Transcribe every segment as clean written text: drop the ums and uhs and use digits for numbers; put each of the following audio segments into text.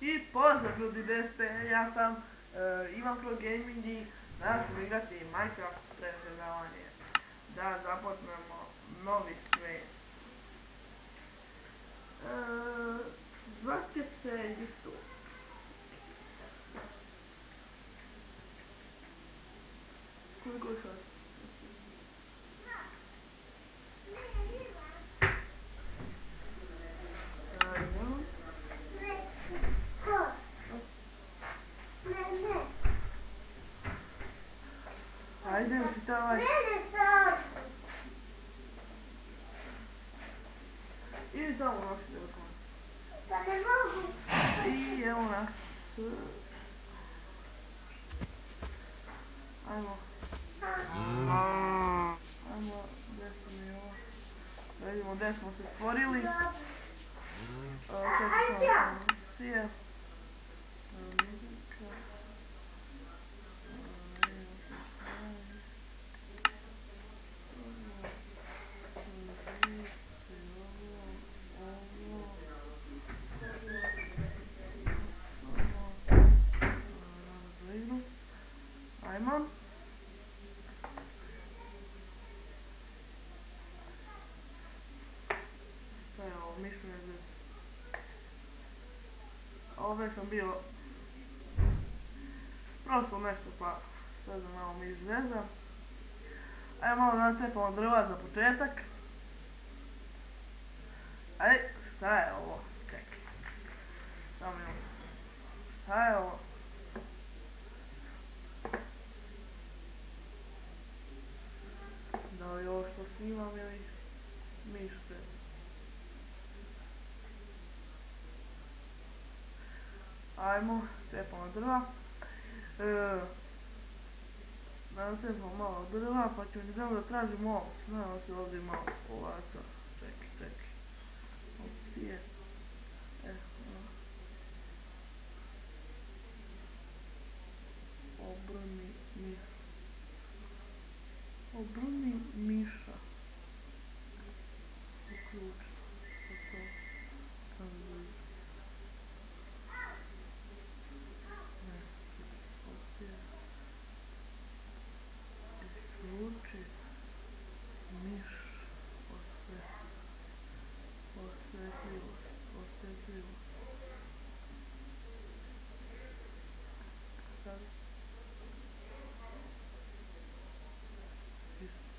I pozdrav ljudi, gdje ste? Ja sam Ivan Pro Gaming i danas ćemo igrati Minecraft preživljavanje. Da započnemo novi svijet. Zvat će se YouTube. Koliko je sad? Ajde, učitaj. Idi tamo nosi telefon. Pa ne mogu. I evo nas. Ajmo. Ajmo, gdje smo mi ovo? Da vidimo gdje smo se stvorili. Sije. Ajmo. To je ovo, mišljenje zvijezda. Ovdje sam bio prosto nešto pa sad da malo miš zvijezda. Ajmo malo nacepamo drva za početak. Aj, šta je ovo? Čekaj. Samo minuto. Šta je ovo? Da li ovo što snimam ili miš zvijezda? Ajmo, cepamo drva. Nacepamo malo drva pa ćemo idemo da tražimo ovce. Nadam se ovdje ima ovaca. Čekaj. Opcije. Obrni miša. Uključi. To. Tamo vidim. Isključi miš osjetljivost. Sad.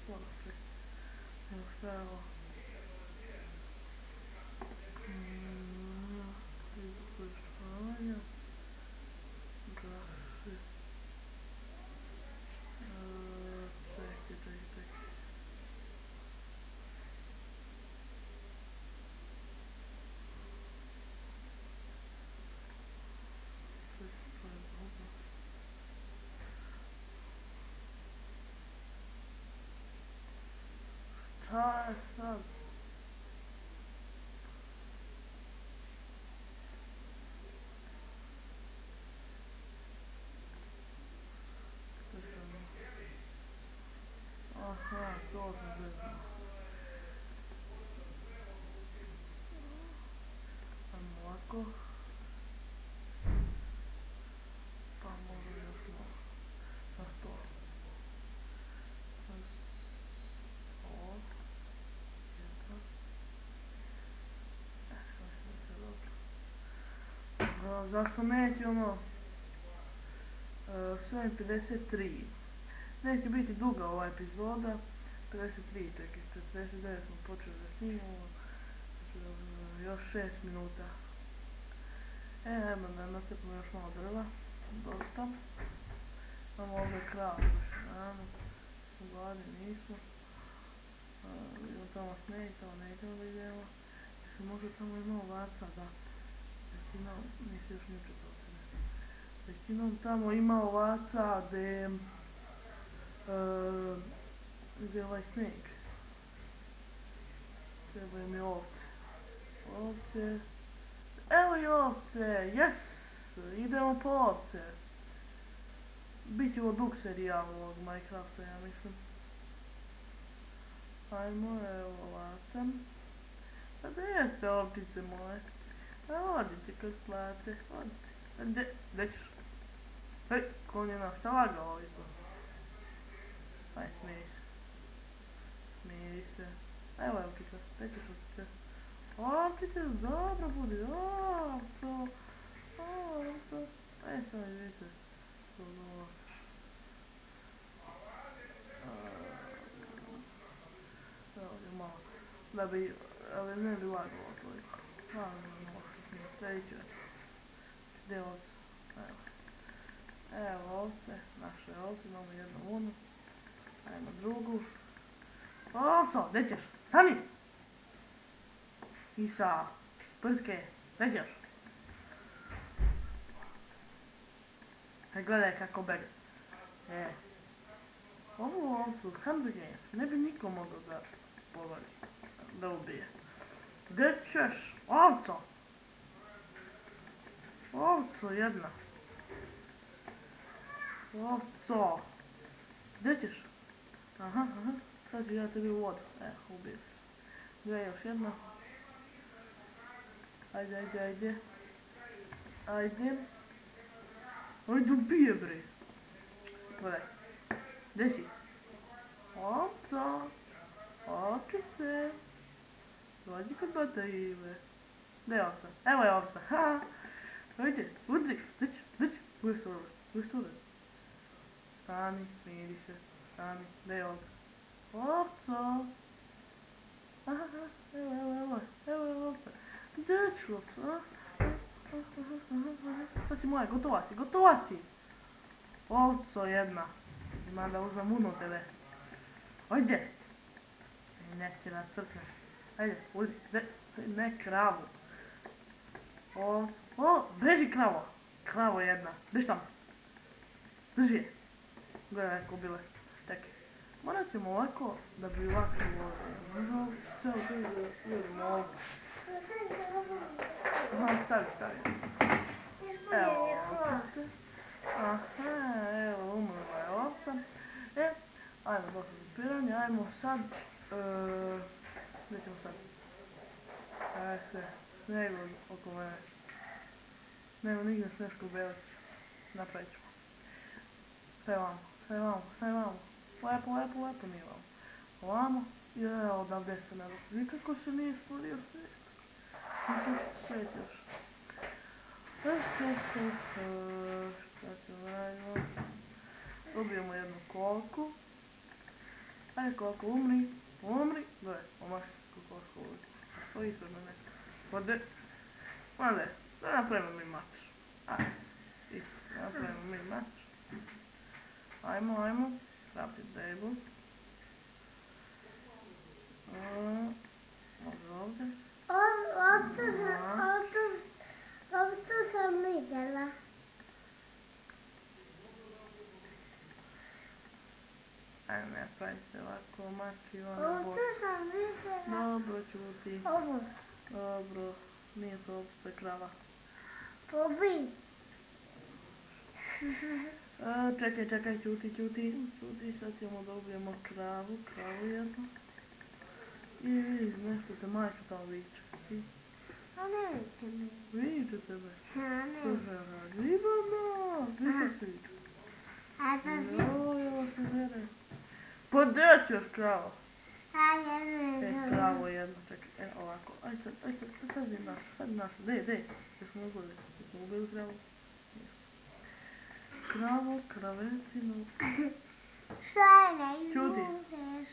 Perfect. Evo šta je ovo? Izokorištavanja. Grafi. Čekaj. Šta je sad? Aha, to sam zeznao. Ajmo ovako. Pa možda još malo. Na 100. Zašto neće ono 7.53. Neće biti duga ova epizoda. 53, čekaj, 49 smo počeli da snimamo. Još 6 minuta. Ajmo da nacepamo još malo drva. Dosta. Imamo ovdje kravu. Gladni nismo. Vidimo tamo snijeg, tamo ne idemo da idemo. Se možda tamo ima ovaca, da. Većinom, nisi još niče to tebe. Većinom tamo ima ovaca gdje je ovaj snijeg. Trebaju mi ovce. Ovce. Evo i ovce, yes! Idemo po ovce. Biće ovo dug serijal ovog Minecrafta, ja mislim. Ajmo, evo ovaca. Pa da jeste ovčice moje. Odite kod plate, odite. Gdje ćeš? Hej, kon je šta lagao ovdje? Aj, smiri se. Smiri se. Evo je ovkica, gdje ćeš ovkice? Ovkice, dobro budi, ovco. Ovco. Aj, sad vidite. Ovdje malo. Da bi, ali ne bi lagalo toliko. Malo se s njim sredit ću. Gdje ovce? Evo ovce, naše ovce, imamo jednu onu. Ajmo drugu. Ovco, gdje ćeš? Stani! Isa, prske, gdje ćeš? Gledaj kako bega. Ovu ovcu, Hamburgensu, ne bi niko mogao da povali, da ubije. Gdje ćeš? Ovco! Ovco jedna. Ovco! Gdje ćeš? Aha, sad ću ja tebi u vodu. Ubije se. Gdje je još jedna? Ajde. Ajde ubije bre. Gledaj. Gdje si? Ovco! Ovčice! Dođi kod bata Ive. Gdje je ovca? Evo je ovca. Ha! Ajde, udri. Gdje ćeš? Budeš tu. Stani, smiri se. Stani. Gdje je ovca? Ovco! Aha, evo je ovca. Gdje ću ovca? Sad si moja, gotova si. Ovco jedna. Ima da uzmem uno tebe. Ajde. Neće na crkve. Ajde, udi. Ne kravu. Ovco. Beži kravo. Kravo jedna. Beži tamo. Drži je. Gledaj kako bile. Čekaj. Morat ćemo ovako da bi lakše vozili. Možemo ceo tu da uvedemo ovdje. Aha, stavi. Evo ovce. Aha, evo umrla je ovca. Ajmo došli do piranja, ajmo sad. Gdje ćemo sad? Ajde se, snijegu oko mene. Nema nigdje Sneško Belić. Napravit ćemo. Šta je vamo? Lepo nije vamo. Ovamo i evo odavde se ne došli. Nikako se nije stvorio svijet. Nisam ćete svijet još. Šta ćemo radimo? Dobijemo jednu kolku. Ajde kolko, umri. Gledaj, omaši se kokoško ovdje. Stoji ispred mene. Ode. Da napravimo mi mač. Ajde. Isto, da napravimo mi mač. Ajmo. Rapid table. Može ovdje. Ovcu sam vidjela. Ajme, napravi se ovako, maki, ono, Ovcu sam vidjela. Dobro, čuti. Ovo. Dobro, nije to ovca, to je krava. Pobij. Čekaj, čuti, sad ćemo dobijemo kravu jednu. I vidi, nešto te majka tamo viče. A ne vidite mi. Viče tebe. A ne. Što se radi? Ivana, viče se viče. A to si. Ovo se vere. Pa gdje ćeš kravo? A ja ne znam. Kravo jedno, čekaj, ovako. Ajde sad naš. Dej. Jesmo ubili kravu? Kravo, kravetinu. Šta je ne Čuti. izuzeš?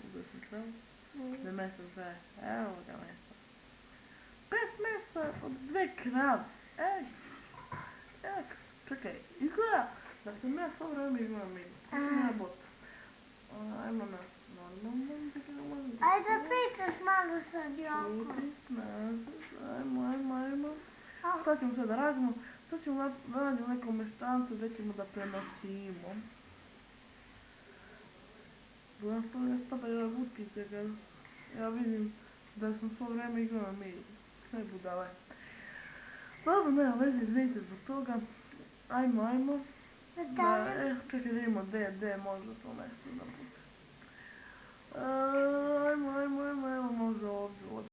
Ubili smo kravu. Gdje meso traje? Evo ga meso. 5 mesa od 2 krave. Čekaj, izgleda da sam ja svo vreme imala migu. To sam ja bot. Ajmo na normalno. Ajde pričaš malo sa Djokom. Čuti, nazad, ajmo. Šta ćemo sad da radimo? Sad ćemo da radimo nekom meštancu gdje ćemo da prenoćimo. Gledam što ne spadaju ove utkice kad ja vidim da sam svo vreme igrala migu. Ne budale. Dobro, nema veze, izvinite zbog toga. Ajmo. Čekaj da vidimo gdje može to mesto da bude. Ajmo, može ovdje.